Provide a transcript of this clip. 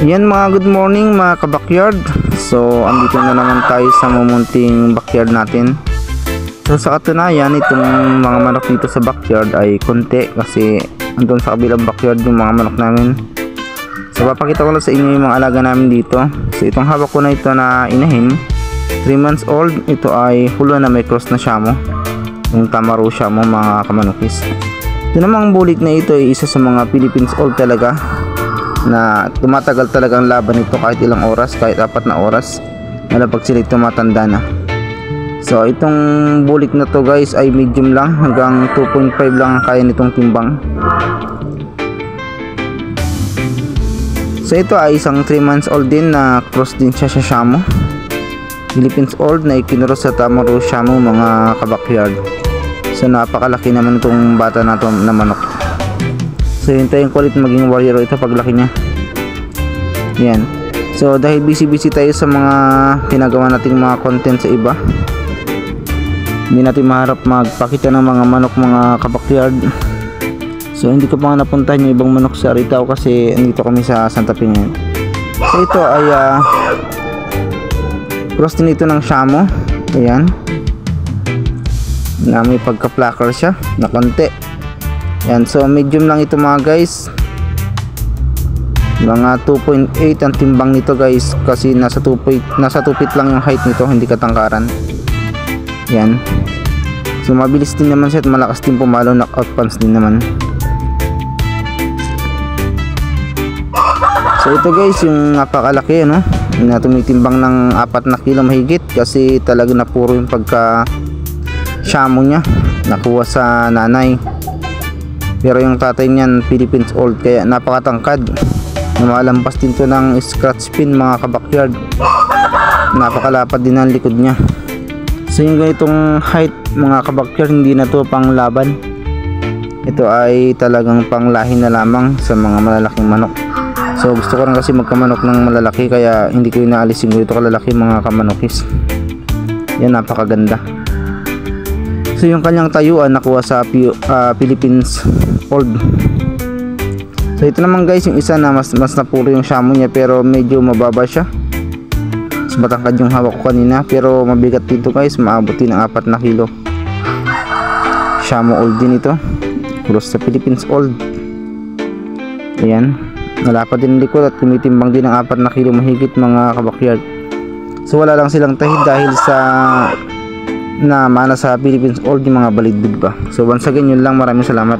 Yan mga good morning mga ka-backyard. So andito na naman tayo sa mumunting backyard natin. So sa katunayan itong mga manok dito sa backyard ay konti kasi andun sa kabilang backyard yung mga manok namin. So papakita ko lang sa inyo yung mga alaga namin dito. So itong hawak ko na ito na inahin, 3 months old. Ito ay full na may cross na Shamo, yung Tamaro Shamo mga kamanokis. Ito namang bulik na ito ay isa sa mga Philippines old talaga, na tumatagal talaga ang laban nito kahit ilang oras, kahit 4 na oras lalo pag sila tumatanda na. So itong bulik na to guys ay medium lang, hanggang 2.5 lang ang kaya nitong timbang. So ito ay isang 3 months old din na cross din siya sa Shamo, Philippines old na ikinuros sa Tamaro Shamo mga ka-backyard. So napakalaki naman itong bata na to na manok. So hintayin ko ulit maging warrior ito paglaki niya. Yan. So dahil busy tayo sa mga ginagawa nating mga content sa iba, hindi natin maharap magpakita ng mga manok mga ka-backyard. So hindi ko pa nga napuntahan yung ibang manok sa Aritao kasi andito kami sa Santa Fe ngayon. So ito ay cross din ito ng Shamo. Ayan, na may pagka-placker siya na konti. Yan, so medium lang ito mga guys, mga 2.8 ang timbang nito guys, kasi nasa 2 feet lang yung height nito, hindi katangkaran. Yan, so mabilis din naman siya at malakas din pumalo, knockout punch din naman. So ito guys yung napakalaki na tumitimbang ng 4 na kilo mahigit, kasi talaga na puro yung pagka Shamo niya nakuha sa nanay. Pero yung tatay niyan Philippines old, kaya napakatangkad. Lumalampas din to ng scratch pin mga ka-backyard. Napakalapad din ang likod niya. So yung ganitong height mga ka-backyard, hindi na to pang laban. Ito ay talagang panglahi na lamang sa mga malalaking manok. So gusto ko rin kasi magkamanok ng malalaki, kaya hindi ko inaalis yung ganito kalalaki mga kamanokis. Yan, napakaganda. So yung kanyang tayuan nakuha sa Philippines old. So ito naman guys yung isa na mas napuro yung Shamo niya, pero medyo mababa siya. Mas matangkad yung hawak ko kanina, pero mabigat dito guys, maabot din ng 4 na kilo. Shamo old din ito, cross sa Philippines old. Ayan, nalapad din ang likod at tumitimbang din ng 4 na kilo mahigit mga ka-backyard. So wala lang silang tahid dahil sa na mana sa Philippines old yung mga balidbid pa. So once again yun lang, maraming salamat.